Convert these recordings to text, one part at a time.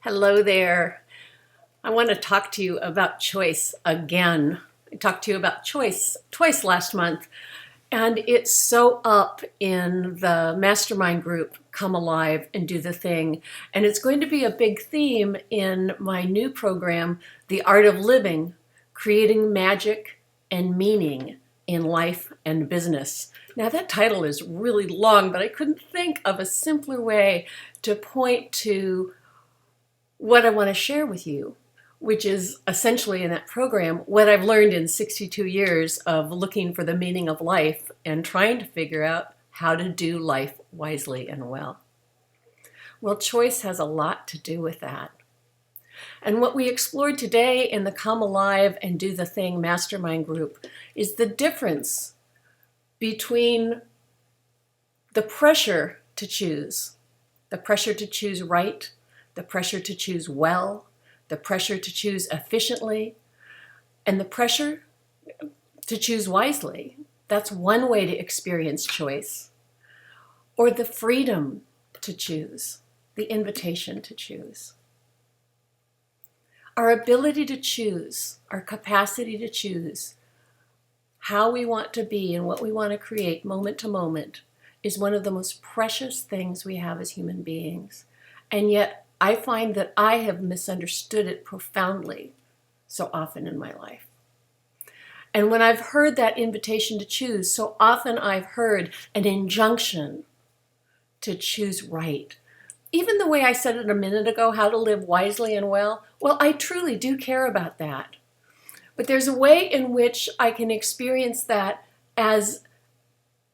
Hello there. I want to talk to you about choice again. I talked to you about choice twice last month, and it's so up in the mastermind group, Come Alive and Do the Thing. And it's going to be a big theme in my new program, The Art of Living, Creating Magic and Meaning in Life and Business. Now, that title is really long, but I couldn't think of a simpler way to point to what I want to share with you, which is essentially in that program what I've learned in 62 years of looking for the meaning of life and trying to figure out how to do life wisely and well. Well, choice has a lot to do with that. And what we explored today in the Come Alive and Do the Thing mastermind group is the difference between the pressure to choose right, the pressure to choose well, the pressure to choose efficiently, and the pressure to choose wisely. That's one way to experience choice. Or the freedom to choose, the invitation to choose. Our ability to choose, our capacity to choose how we want to be and what we want to create moment to moment is one of the most precious things we have as human beings. And yet, I find that I have misunderstood it profoundly so often in my life. And when I've heard that invitation to choose, so often I've heard an injunction to choose right. Even the way I said it a minute ago, how to live wisely and well, I truly do care about that. But there's a way in which I can experience that as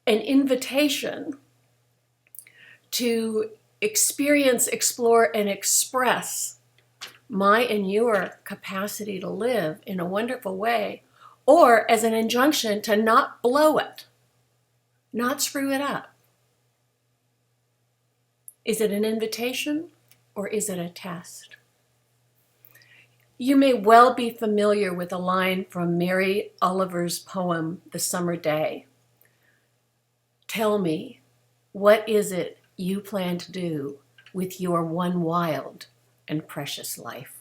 an invitation to experience, explore, and express my and your capacity to live in a wonderful way, or as an injunction to not blow it, not screw it up. Is it an invitation or is it a test? You may well be familiar with a line from Mary Oliver's poem, The Summer Day. Tell me, what is it you plan to do with your one wild and precious life?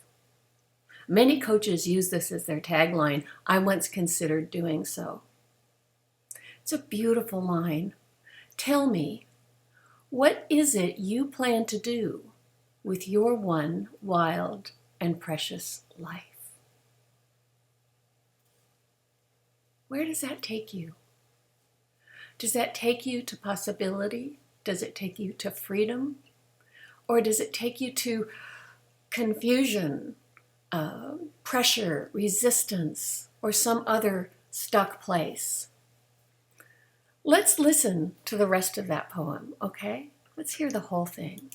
Many coaches use this as their tagline. I once considered doing so. It's a beautiful line. Tell me, what is it you plan to do with your one wild and precious life? Where does that take you? Does that take you to possibility? Does it take you to freedom? Or does it take you to confusion, pressure, resistance, or some other stuck place? Let's listen to the rest of that poem, okay? Let's hear the whole thing.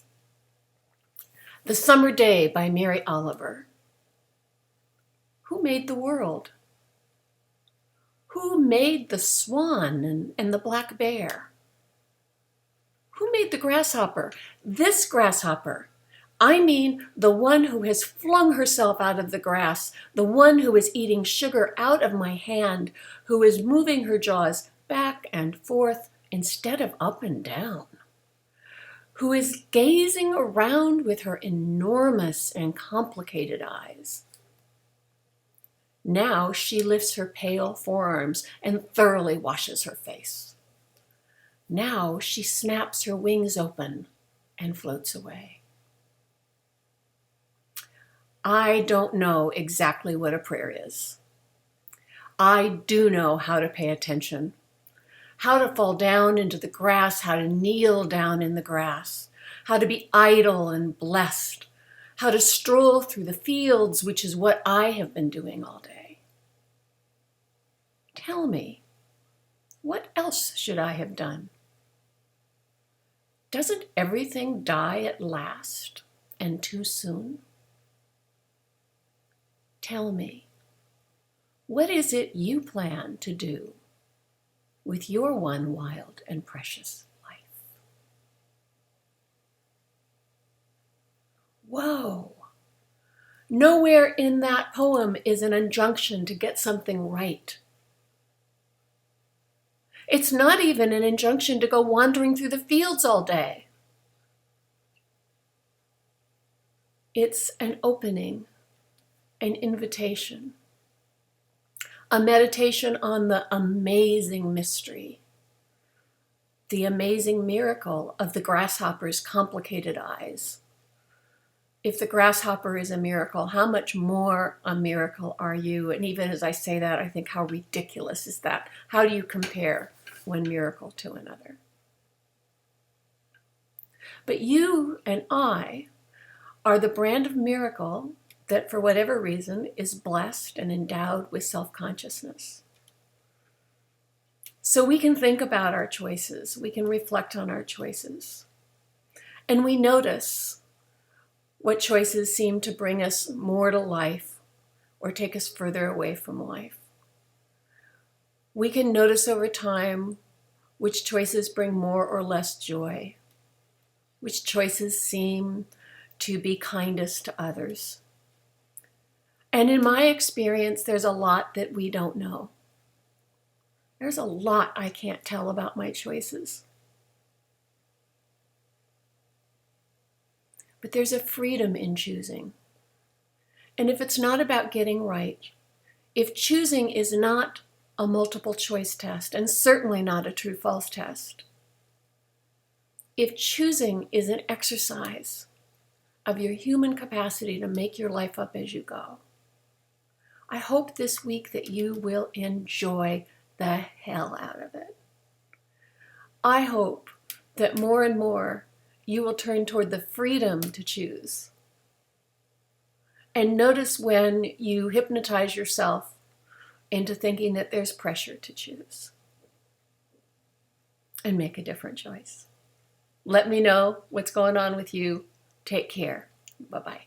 The Summer Day by Mary Oliver. Who made the world? Who made the swan and the black bear? Who made the grasshopper? This grasshopper. I mean the one who has flung herself out of the grass, the one who is eating sugar out of my hand, who is moving her jaws back and forth instead of up and down, who is gazing around with her enormous and complicated eyes. Now she lifts her pale forearms and thoroughly washes her face. Now she snaps her wings open and floats away. I don't know exactly what a prayer is. I do know how to pay attention, how to fall down into the grass, how to kneel down in the grass, how to be idle and blessed, how to stroll through the fields, which is what I have been doing all day. Tell me, what else should I have done? Doesn't everything die at last and too soon? Tell me, what is it you plan to do with your one wild and precious life? Whoa! Nowhere in that poem is an injunction to get something right. It's not even an injunction to go wandering through the fields all day. It's an opening, an invitation, a meditation on the amazing mystery, the amazing miracle of the grasshopper's complicated eyes. If the grasshopper is a miracle, how much more a miracle are you? And even as I say that, I think, how ridiculous is that? How do you compare one miracle to another? But you and I are the brand of miracle that, for whatever reason, is blessed and endowed with self-consciousness. So we can think about our choices. We can reflect on our choices. And we notice what choices seem to bring us more to life or take us further away from life. We can notice over time which choices bring more or less joy, which choices seem to be kindest to others. And in my experience, there's a lot that we don't know. There's a lot I can't tell about my choices. But there's a freedom in choosing. And if it's not about getting right, if choosing is not a multiple choice test, and certainly not a true-false test, if choosing is an exercise of your human capacity to make your life up as you go, I hope this week that you will enjoy the hell out of it. I hope that more and more you will turn toward the freedom to choose. And notice when you hypnotize yourself into thinking that there's pressure to choose. And make a different choice. Let me know what's going on with you. Take care. Bye-bye.